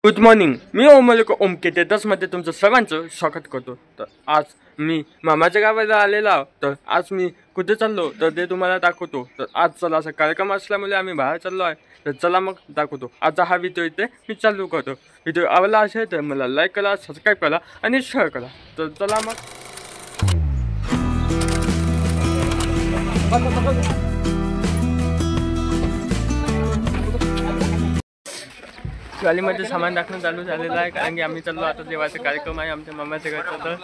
Good morning. मी ओम मध्ये तुमचं सर्वांचं स्वागत करतो. तर आज मी मामाच्या गावाला आलेलो आहोत. तर आज मी कुठे चाललो तर ते तुम्हाला दाखवतो. तर आज चला असा कार्यक्रम असल्यामुळे आम्ही बाहेर चाललो आहे. तर चला मग दाखवतो. आजचा हा व्हिडिओ इथे मी चालू करतो. व्हिडिओ आवडला असेल तर मला लाईक करा, सबस्क्राईब करा आणि शेअर करा. तर चला मग. ट्रॉलीमध्ये सामान टाकणं चालू झालेलं आहे, कारण की आम्ही चाललो आता देवाचा कार्यक्रम आहे आमच्या मामाच्या घरचा. तर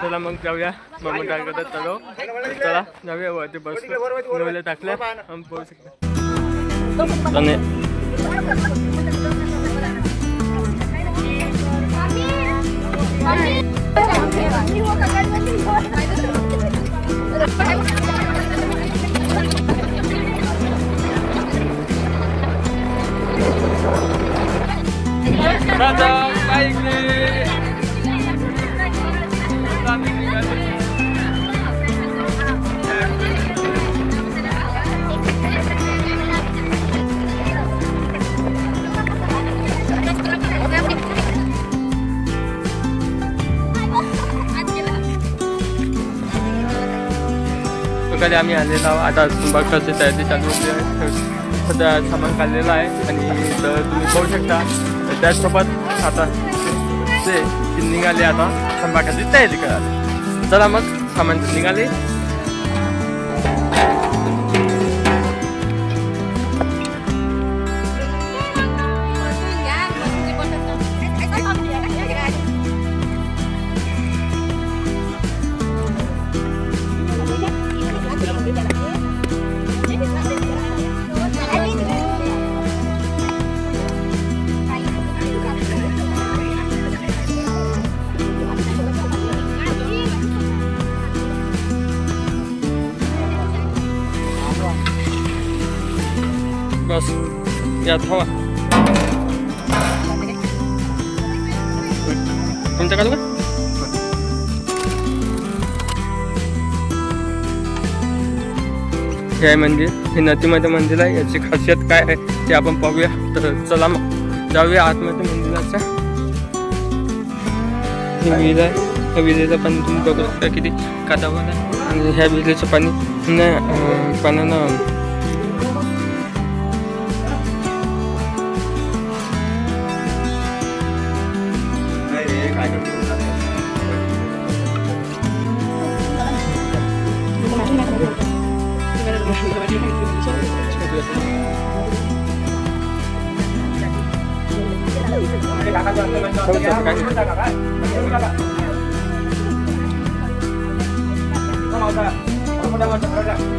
चला मग जाऊया. मामा काय करतात चालू. चला जाऊया वरती बसतो. टाकल्या पोहू शकतो. कधी आम्ही आलेलो आहोत. आता बघताची तयारी चालू आहे. सध्या सामान काढलेलं आहे आणि तर तुम्ही पाहू शकता. त्याचसोबत आता ते निघाले. आता संभाकाची तयारी करा. चला मग सामान निघाले. बस या थांबा. तुमचं काढू का? हे आहे मंदिर. हे नदीमध्ये मंदिर आहे. याची खासियत काय आहे ते आपण पाहूया. तर चला मग जाऊया आतमध्ये मंदिराच्या. ही विहीर आहे. ह्या विहिरीचं पाणी तुम्ही बघू शकता किती काटावर आहे. आणि ह्या विहिरीचं पाणी पाण्यानं फल जाती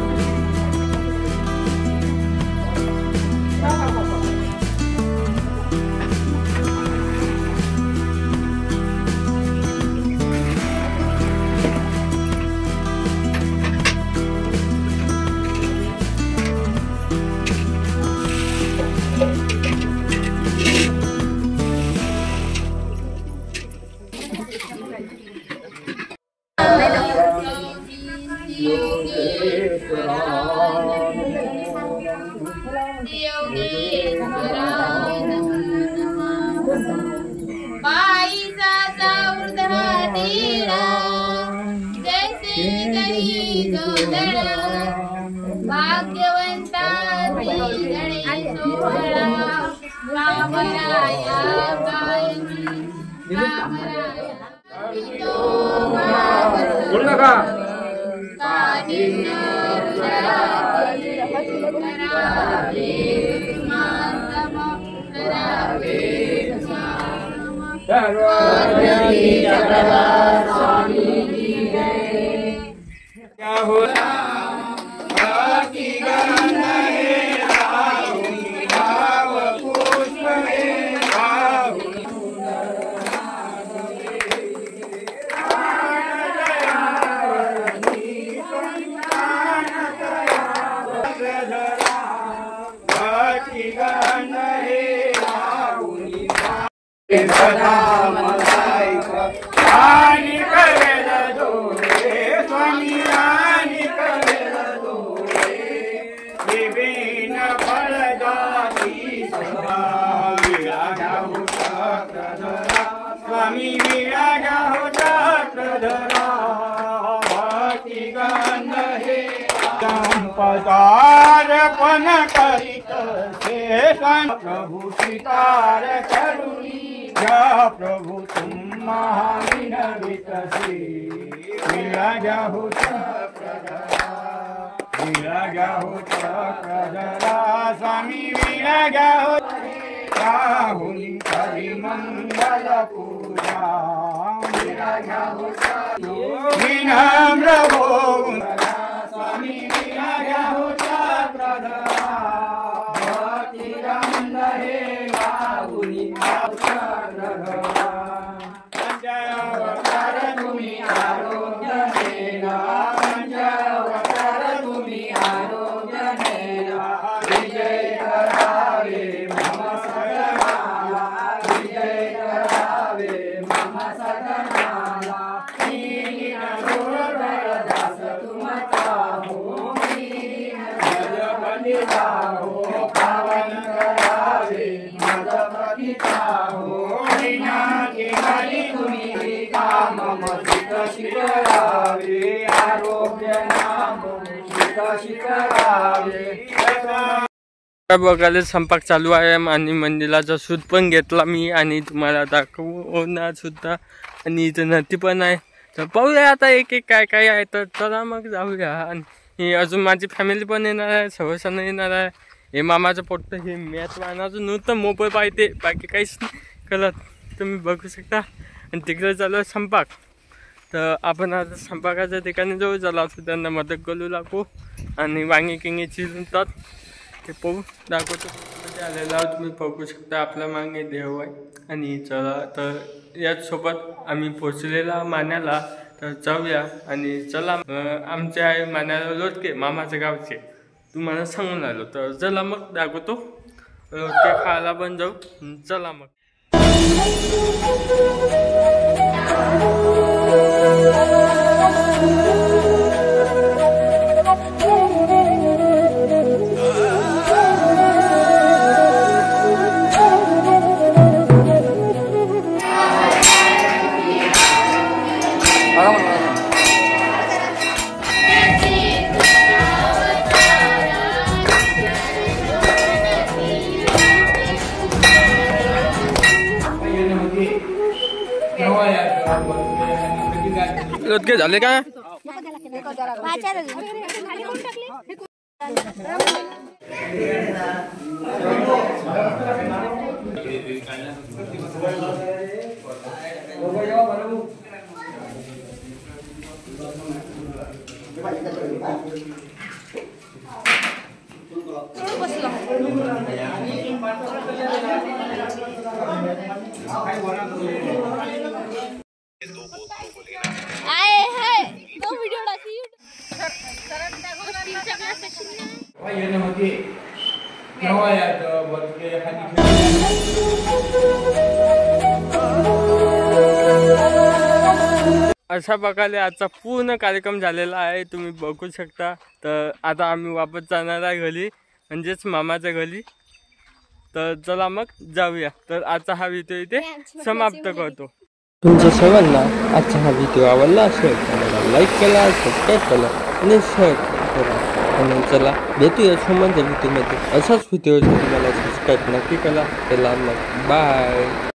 चक्रधरा स्वामी विराजा हो चक्रधरा भक्ति गंध हे संपदार्पण करित शेषन प्रभु सितार करुणी या प्रभु तुम महाविनवित श्री विराजा हो चक्रधरा विराजा हो चक्रधरा स्वामी विराजा हो राहुनि करि मंगल पूजा विराजा हो विनम्र हो स्वामी विराजा हो चक्रधरा भक्ति गंध हे राहुनि चक्रधरा पंचवक्र तुम्ही आरोग्य देना पंचवक्र तुम्ही आरोग्य देना विजय करावे मम सदनाला विजय करावे मम सदनाला दीन दुर्बल दास तुम चाहो दीन जगपति चाहो पावन करावे मदपति चाहो विनाकी हरि तुम्ही काम सिद्ध शिकरावे आरोग्य नाम सिद्ध शिकरावे बघायला स्वयंपाक चालू आहे आणि मंदिराचा शूट पण घेतला मी आणि तुम्हाला दाखवणार सुद्धा आणि इथं नदी पण आहे तर पाहूया आता एक एक काय काय आहे तर चला मग जाऊया आणि अजून माझी फॅमिली पण येणार आहे सवसन येणार आहे हे मामाचं पोट्ट हे मॅच वाहनाचं नुसतं मोबाईल पाहिजे बाकी काहीच नाही कळत तुम्ही बघू शकता आणि तिकडे चालू आहे स्वयंपाक तर आपण आता स्वयंपाकाच्या ठिकाणी जाऊ चला असं त्यांना मदत करू लागू आणि वांगी किंगी चिरतात ते पाहू दाखवतो आलेला आहोत तुम्ही बघू शकता आपल्या मागे देव आहे आणि चला तर याचसोबत आम्ही पोचलेला मान्याला तर जाऊया आणि चला आमचे आहे मान्याला लोटके मामाच्या गावचे तुम्हाला सांगून आलो तर चला मग दाखवतो लोटके खायला पण जाऊ चला मग लोटके झाले का आए है दो वीडियो डाली अशा प्रकारे आजचा पूर्ण कार्यक्रम झालेला आहे तुम्ही बघू शकता तर आता आम्ही वापस जाणार आहे घरी म्हणजेच मामाच्या घरी तर चला मग जाऊया तर आजचा हा व्हिडिओ इथे समाप्त करतो तुमच्या सर्वांना आजचा हा व्हिडिओ आवडला असेल तर मला लाईक करा सबस्क्राईब करा आणि शेअर करा म्हणून चला भेटूया सोमवारच्या व्हिडिओमध्ये असाच व्हिडिओ तुम्हाला सबस्क्राईब नक्की करा चला मग बाय.